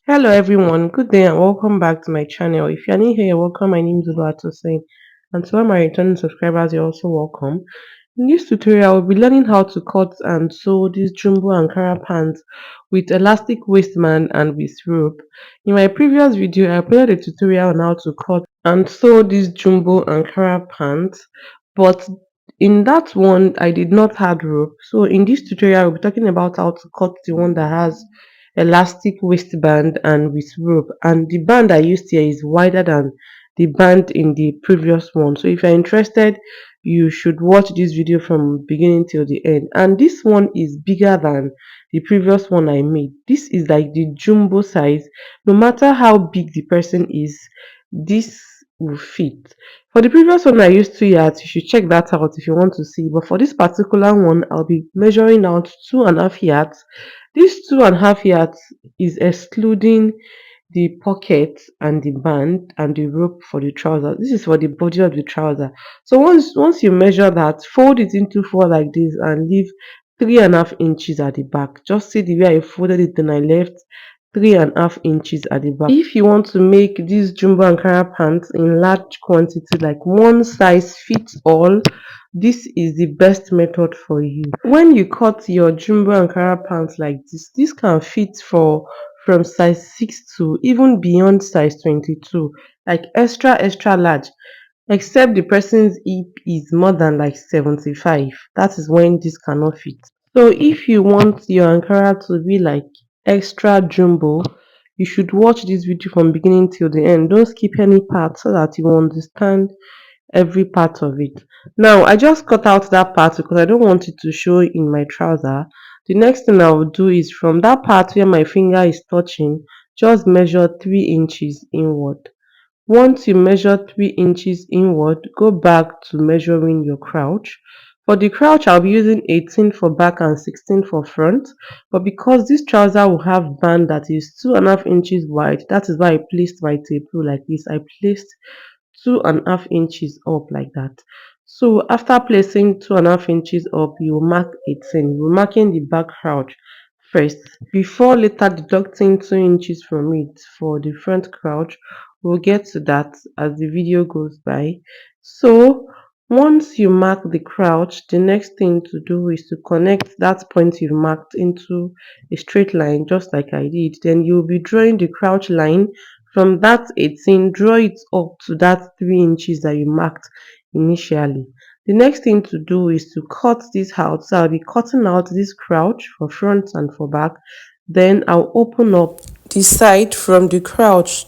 Hello everyone, good day and welcome back to my channel. If you're new here, you're welcome. My name is Oluwatosin, and to all my returning subscribers, you're also welcome. In this tutorial, we'll be learning how to cut and sew this jumbo Ankara pants with elastic waistband and with rope. In my previous video, I uploaded a tutorial on how to cut and sew this jumbo Ankara pants, but in that one, I did not add rope. So in this tutorial, we'll be talking about how to cut the one that has elastic waistband and with rope, and the band I used here is wider than the band in the previous one. So if you're interested, you should watch this video from beginning till the end. And this one is bigger than the previous one I made. This is like the jumbo size. No matter how big the person is, this will fit. For the previous one I used 2 yards, you should check that out if you want to see. But for this particular one, I'll be measuring out 2.5 yards. This 2.5 yards is excluding the pocket and the band and the rope for the trouser. This is for the body of the trouser. So once you measure that, fold it into four like this and leave 3.5 inches at the back. Just see the way I folded it, then I left 3.5 inches at the back. If you want to make these jumbo Ankara pants in large quantity, like one size fits all, this is the best method for you. When you cut your jumbo Ankara pants like this can fit for from size 6 to even beyond size 22, like extra large, except the person's hip is more than like 75. That is when this cannot fit. So if you want your Ankara to be like extra jumbo, you should watch this video from beginning till the end. Don't skip any part so that you understand every part of it. Now I just cut out that part because I don't want it to show in my trouser. The next thing I will do is from that part where my finger is touching, just measure 3 inches inward. Once you measure 3 inches inward, go back to measuring your crouch. For the crouch, I'll be using 18 for back and 16 for front. But because this trouser will have band that is 2.5 inches wide, that is why I placed my tape rule like this. I placed 2.5 inches up like that. So after placing 2.5 inches up, you will mark 18. You're marking the back crouch first before later deducting 2 inches from it for the front crouch. We'll get to that as the video goes by. So once you mark the crouch, the next thing to do is to connect that point you've marked into a straight line, just like I did. Then you'll be drawing the crouch line from that 18, draw it up to that 3 inches that you marked initially. The next thing to do is to cut this out. So I'll be cutting out this crouch for front and for back. Then I'll open up the side from the crouch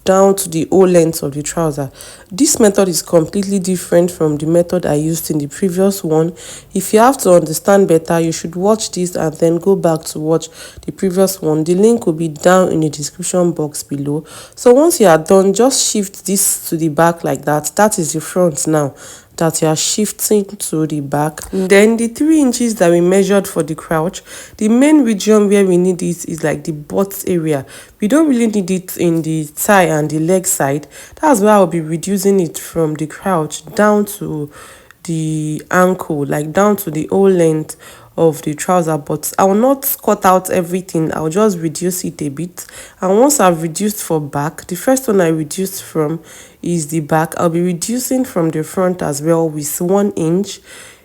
down to the whole length of the trouser. This method is completely different from the method I used in the previous one. If you have to understand better, you should watch this and then go back to watch the previous one. The link will be down in the description box below. So once you are done, just shift this to the back like that. That is the front now that you are shifting to the back. Then the 3 inches that we measured for the crouch, the main region where we need it is like the butt area. We don't really need it in the thigh and the leg side. That's why I'll be reducing it from the crouch down to the ankle, like down to the whole length of the trouser. But I will not cut out everything. I'll just reduce it a bit. And once I've reduced for back, the first one I reduced from is the back. I'll be reducing from the front as well with 1 inch.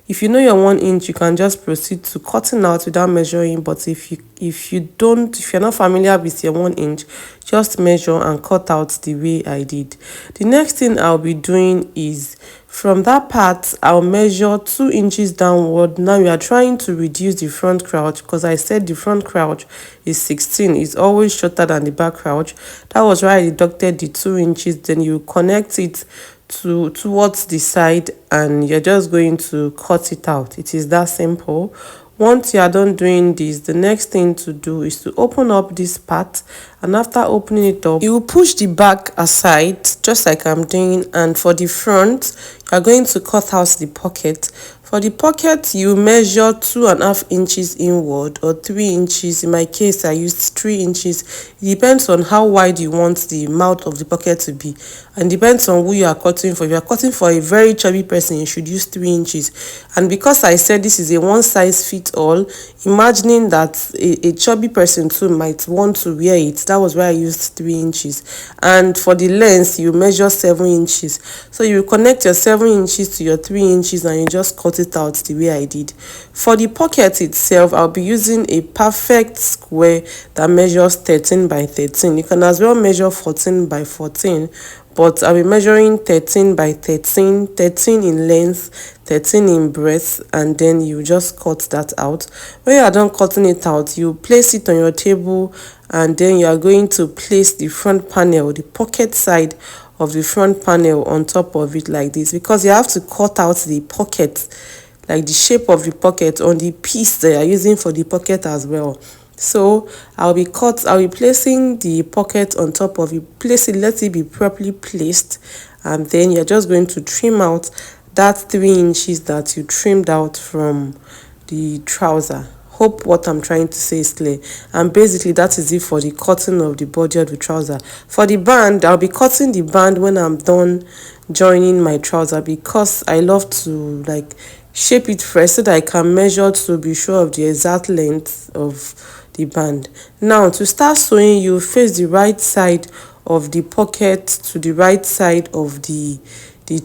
If you know your 1 inch, you can just proceed to cutting out without measuring. But if you're not familiar with your 1 inch, just measure and cut out the way I did. The next thing I'll be doing is from that part, I'll measure 2 inches downward. Now we are trying to reduce the front crouch because I said the front crouch is 16. It's always shorter than the back crouch. That was why I deducted the 2 inches. Then you connect it towards the side and you're just going to cut it out. It is that simple. Once you are done doing this, the next thing to do is to open up this part, and after opening it up, you will push the back aside just like I'm doing, and for the front you are going to cut out the pocket. For the pocket, you measure 2.5 inches inward or 3 inches. In my case, I used 3 inches. It depends on how wide you want the mouth of the pocket to be, and depends on who you are cutting for. If you are cutting for a very chubby person, you should use 3 inches. And because I said this is a one size fits all, imagining that a chubby person too might want to wear it, that was why I used 3 inches. And for the length, you measure 7 inches. So you connect your 7 inches to your 3 inches and you just cut it out the way I did. For the pocket itself, I'll be using a perfect square that measures 13 by 13. You can as well measure 14 by 14, but I'll be measuring 13 by 13, 13 in length, 13 in breadth, and then you just cut that out. When you are done cutting it out, you place it on your table, and then you are going to place the front panel, the pocket side of the front panel on top of it like this, because you have to cut out the pocket, like the shape of the pocket on the piece that you're using for the pocket as well. So I'll be placing the pocket on top of it. Place it, let it be properly placed, and then you're just going to trim out that 3 inches that you trimmed out from the trouser. Hope what I'm trying to say is clear. And basically that is it for the cutting of the body of the trouser. For the band, I'll be cutting the band when I'm done joining my trouser, because I love to like shape it first so that I can measure to be sure of the exact length of the band. Now to start sewing, you face the right side of the pocket to the right side of the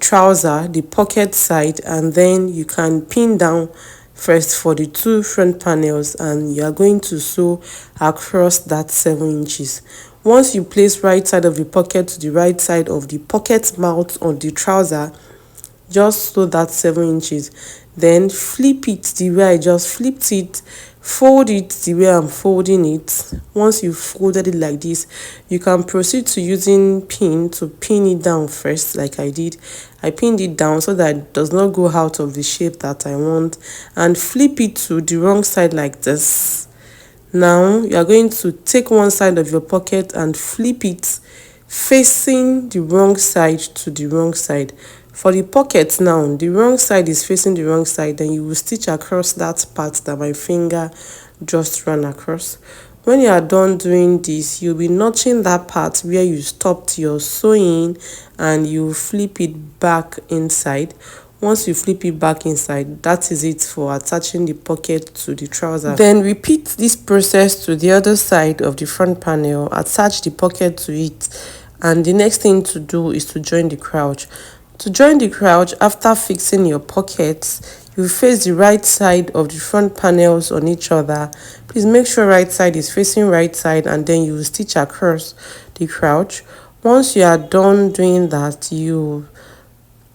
trouser, the pocket side, and then you can pin down first for the two front panels, and you are going to sew across that 7 inches. Once you place right side of the pocket to the right side of the pocket mouth on the trouser, just sew that 7 inches. Then flip it the way I just flipped it, fold it the way I'm folding it. Once you folded it like this, you can proceed to using pin to pin it down first, like I did. I pinned it down so that it does not go out of the shape that I want, and flip it to the wrong side like this. Now you are going to take one side of your pocket and flip it facing the wrong side to the wrong side. For the pocket now, the wrong side is facing the wrong side, then you will stitch across that part that my finger just ran across. When you are done doing this, you'll be notching that part where you stopped your sewing, and you flip it back inside. Once you flip it back inside, that is it for attaching the pocket to the trouser. Then repeat this process to the other side of the front panel. Attach the pocket to it, and the next thing to do is to join the crouch. To join the crouch, after fixing your pockets, you face the right side of the front panels on each other. Please make sure right side is facing right side, and then you stitch across the crouch. Once you are done doing that, you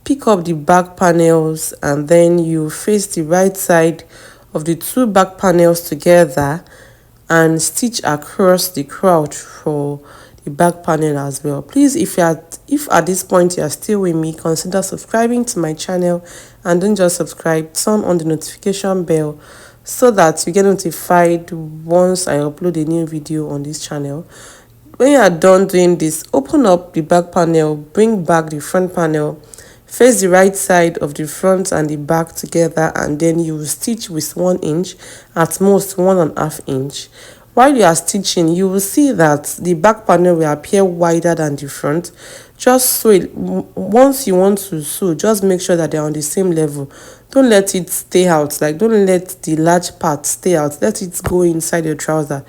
pick up the back panels, and then you face the right side of the two back panels together and stitch across the crouch for the back panel as well. Please, if at this point you are still with me, consider subscribing to my channel, and don't just subscribe, turn on the notification bell so that you get notified once I upload a new video on this channel. When you are done doing this, open up the back panel, bring back the front panel, face the right side of the front and the back together, and then you will stitch with 1 inch, at most 1.5 inch. While you are stitching, you will see that the back panel will appear wider than the front. Just sew it. Once you want to sew, just make sure that they're on the same level. Don't let it stay out, like don't let the large part stay out. Let it go inside your trouser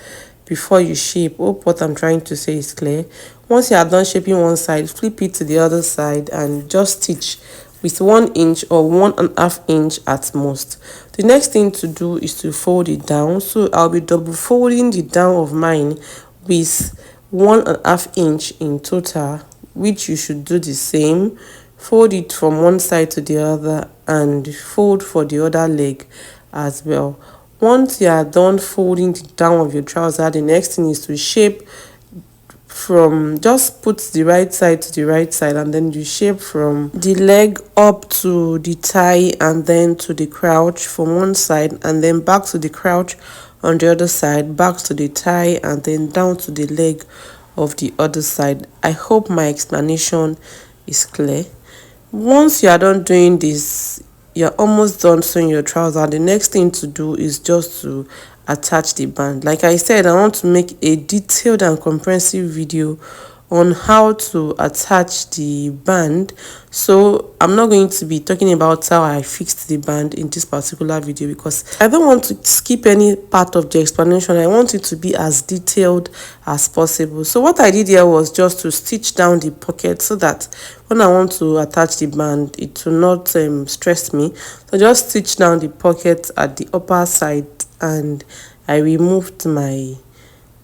before you shape. Hope what I'm trying to say is clear. Once you are done shaping one side, flip it to the other side and just stitch with 1 inch or 1.5 inch at most. The next thing to do is to fold it down. So I'll be double folding the down of mine with 1.5 inch in total, which you should do the same. Fold it from one side to the other and fold for the other leg as well. Once you are done folding the down of your trouser, the next thing is to shape from, just put the right side to the right side, and then you shape from the leg up to the thigh, and then to the crouch from one side, and then back to the crouch on the other side, back to the thigh, and then down to the leg of the other side. I hope my explanation is clear. Once you are done doing this, you're almost done sewing your trouser, the next thing to do is just to attach the band. Like I said, I want to make a detailed and comprehensive video on how to attach the band, so I'm not going to be talking about how I fixed the band in this particular video because I don't want to skip any part of the explanation. I want it to be as detailed as possible. So what I did here was just to stitch down the pocket so that when I want to attach the band, it will not stress me. So just stitch down the pocket at the upper side, and I removed my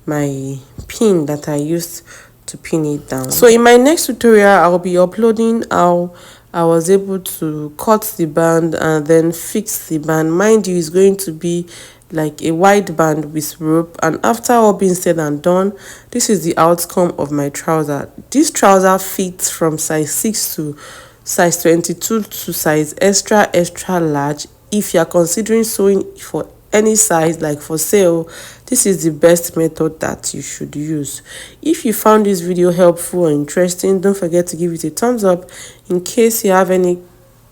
pin that I used to pin it down. So in my next tutorial, I'll be uploading how I was able to cut the band and then fix the band. Mind you, it's going to be like a wide band with rope, and after all being said and done, this is the outcome of my trouser. This trouser fits from size 6 to size 22 to size extra large. If you are considering sewing for any size, like for sale, this is the best method that you should use. If you found this video helpful or interesting, don't forget to give it a thumbs up. In case you have any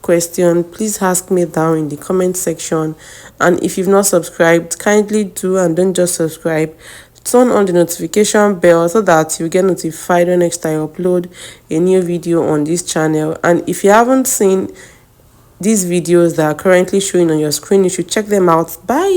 question, please ask me down in the comment section, and if you've not subscribed, kindly do, and don't just subscribe, turn on the notification bell so that you get notified when next I upload a new video on this channel. And if you haven't seen these videos that are currently showing on your screen, you should check them out. Bye.